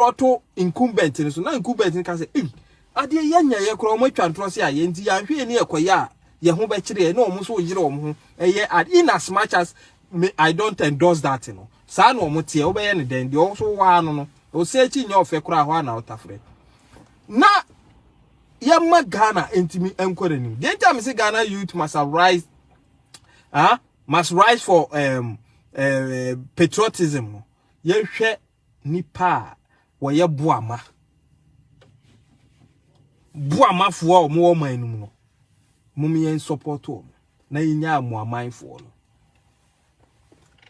auto incumbent so na incumbent can say eh ade yanya ye kro mo twantro se aye nti ya hwe ni ekoya ye ho be kire na omo so yire omo ho eye in as much as I don't endorse that no sa na omo tie obeye ne den de also wa no o se chi nya ofe kro ahwa na otafre na yamma Ghana intimi enkwere ni the time say Ghana youth must rise must rise for patriotism ye hwe nipa wo ye boama fo o mo man nu no mum yen support o na yinya amoaman fo no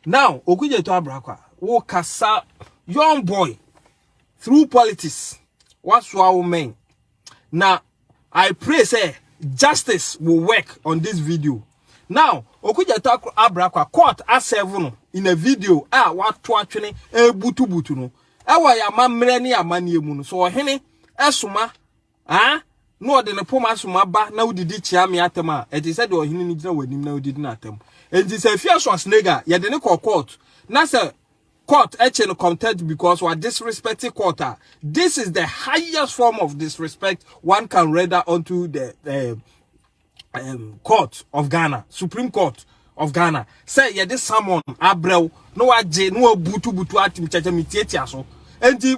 now Okuzdeto abrakwa wo kasa young boy through politics what's our man. Now I pray say justice will work on this video. Now Okuzdeto abrakwa court A7 in a video what to atwene butu no ewa ya mamre ni amane mu no so ohene esoma no de ne poma soma ba na udidi chia me atem a e say de ohene ni gina wanim na udidi na atem enti say fia so snega ye de ne court na say court no content because we are disrespecting court. This is the highest form of disrespect one can render onto the court of Ghana, Supreme Court of Ghana. Say ye this someone abrel no aje no butu atim chacha mitietia so enti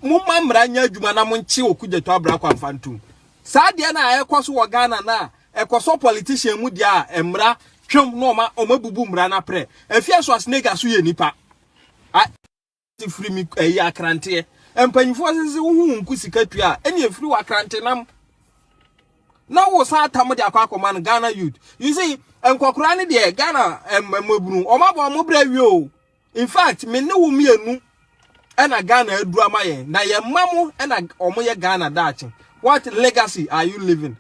mumma mranya adwuma na monchi Okuzdeto abrakwa mfantum saa de na ekoso wo Ghana na ekoso politician mu dia emra twem no ma omabubu mra na pre afia so asnega so ye nipa free me akrante empanyifo sese hu nkusika tua eni efiri wa akrante nam na wo sa atam de akwa no Ghana youth you see enkokora ne de Ghana mabunu omabo mo bra wi o in fact me ne wo mienu ena Ghana aduru amaye na ye mamu ena omo ye Ghana dachi what legacy are you living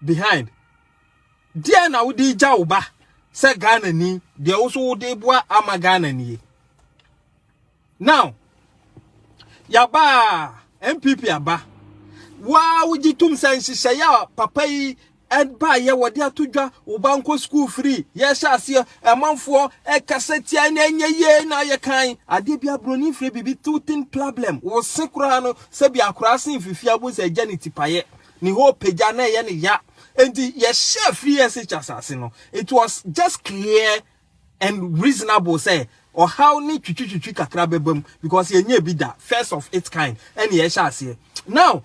behind dia na wo di ja wo ba se Ghana ni de wo so wo de boa ama Ghana ni now yaba MPP aba wa wujitum sense ya papa yi ba ye wode atodwa ubanko school free ye sha ase emanfo kasetia na enye na ye kan ade bia broni free bibi tutin problem wo sekura no se bia akura sen fifia bo se janity paye ni ho peja na ye ne ya enti ye share free SHS no it was just clear and reasonable say or how ni twitwi kakra bebam because ye nya bi da first of its kind and ye sha ase now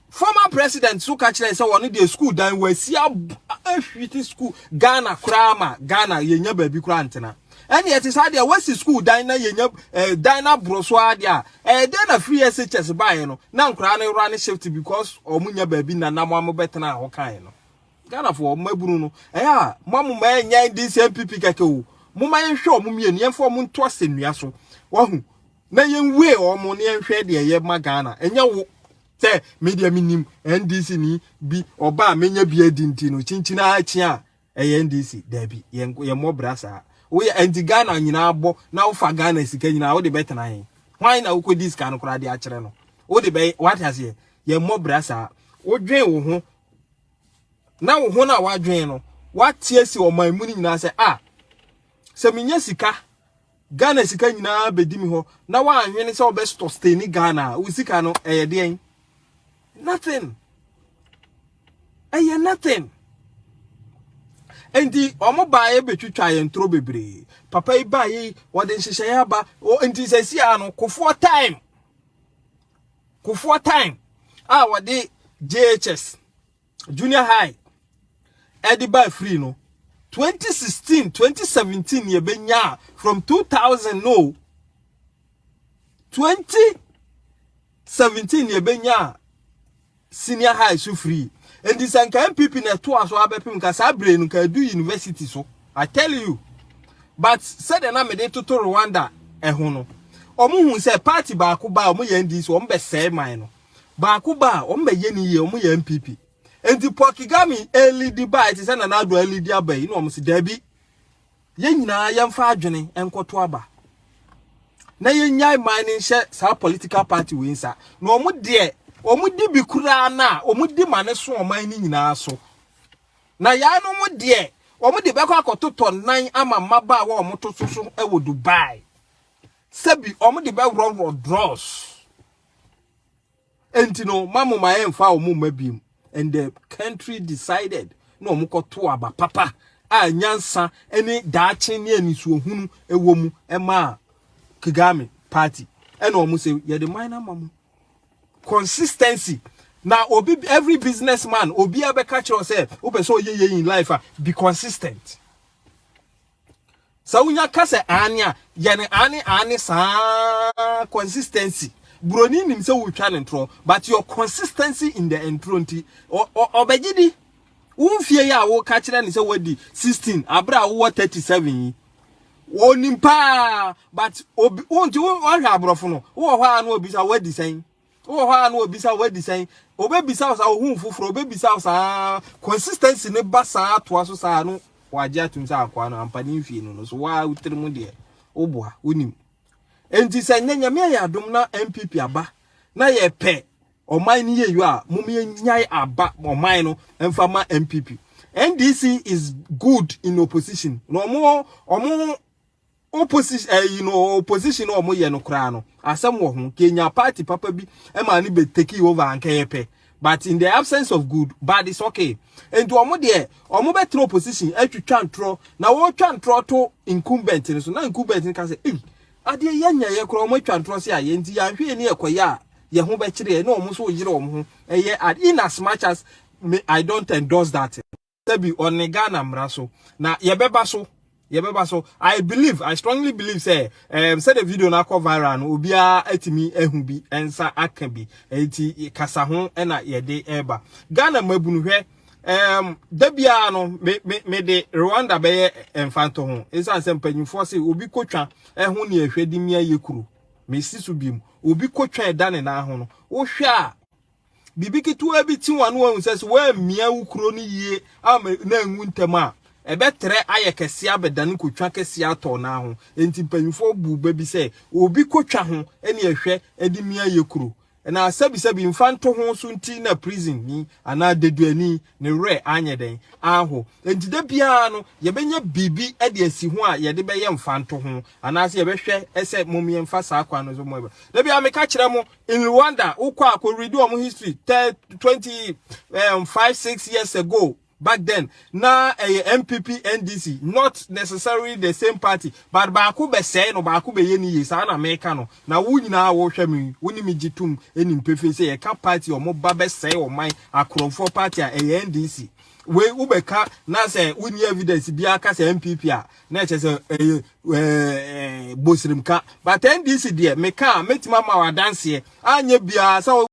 former president so catch say one dey school dan we see a school Ghana krama Ghana yenya baby kura antena and yet is had we see school dan na yenya dan na broso ade then na free SHS buy no na nkura na run shift because omunya baby na na mo betena ho kan no Ghana for maburu no mamu ma nya this MPP kake o muma yenhwe omumienu yemfo mu nto asenua so wahu na yenwe omo ne yenhwe de ye ma Ghana enya wo say media minim NDC ni bi oba menya bi adinti no chinchina achi a NDC da bi ye mo brasa wo ye anti Ghana nyina abo na wo fa Ghana sika nyina wo de betena hen why na wo ko dis kan kora de akere no wo de be what has ye mo brasa wo dwen wo ho na wo ho na wa dwen no what tiesi o man mu nyina say se minya sika Ghana sika nyina bedi mi ho na wa anhwene se obesto stay ni Ghana wo sika no den nothing nothing endi omo baaye betwitwa ye ntro bebre papa ibaye wode nhihye ya ba enti sesi ano kofo time wode JHS junior high ediba free no 2016 2017 ye benya from 2000 no 2017 ye benya senior high so free and this anka MPP na to aso abepim ka sa brain ka do university so I tell you but said na me dey to Rwanda ho no omo hu say party ba ko ba omo ye NDC omo be say man no ba ko ba omo be ye ni ye omo ye MPP and the Pokigami lead by it is an ado lead abai no omo si dabi ye nyina yemfa adwene enkoto aba na ye nyai mining share sa political party we nsa no omo de omudi bikura na omudi mane so oman ni nyina so na ya no mo de omudi bekọ akototo nan ama maba wa omoto so e wo Dubai sebi omudi be run draws Entino mamu ma emfa omu mabim. And the country decided no muko to aba papa a nyansa ene daache ne aniso hunu ewomu ema Kagame party. And omu say ye the minor mamu. Consistency. Now obi every businessman obi abeka kire say obe so ye in life be consistent. So unya kase ania yene ani sa consistency. Broni nim say we twa intro, but your consistency in the intro nti obegidi unfie ya wo ka kire ni say wadi 16 abra wo 37 onimpa but obi unti wo hwa abrofo no wo hwa anu obi sa wadi sen wo hwa anu obi sa wadi sen obebisa sa ohun fufuro obebisa sa consistency ne basa to aso sa no waje atum sa akwa no ampani mfie no so wa utrimu de oboa onim enti se nyanya me ya dom na MPP aba na ye pe oman ni ye yu a mum ye nyai aba oman no emfa ma MPP. NDC is good in opposition no omo opposition opposition omo ye no kra no asem wo ho Kenya party papa bi e ma ni be take over anka ye pe. But in the absence of good, bad is okay. And to omo de omo betre opposition etwetwa ntro na wo twa ntro to incumbent so na incumbent can say ade yanya ye kro omo twa ntro se aye nti ya hwe ni ekoya ye ho be kire na omo so yire omo ho eye in as much as I don't endorse that. Be on Ghana mraso na ye beba so I strongly believe say the video na go viral no obia atimi ehu bi ensa aka bi enti kasa ho na ye de eba Ghana mabunu hwe da bia no me de Rwanda be emfanto ho ensa sempanyufo se obi kotwa ehu ne ehwedi mia yekuru me sisu bim obi kotwa edane na ho no wo hwe a bibi kitu abi ti wanu wan se we mia ukuro ni yie na enwu ntema ebetre aye kese abedan kotwa kese ato na ho enti panyufo bu babi se obi kotwa ho ene ehwe edi mia yekuru na sabi mfanto ho so nti na prison ni ana deduani ne re anye den aho enti da bia no ye benya bibi e de asi ho a ye de be ye mfanto ho ana se ye behwe ese momye mfa sa akwa no so mo da bia me ka kire mo in Rwanda ukwa ko read o history 5-6 years ago. Back then, now a MPP NDC, not necessarily the same party, but Baku be say no Baku be yeni is an Americano. Now we na watch me, we ni jitum any impefe say a cap party or more babe say or my a for party a NDC. We ubeka na say we ni evidence biaka say MPP a na say bosrimka, but NDC there me ka metima ma wa dance here anye bia so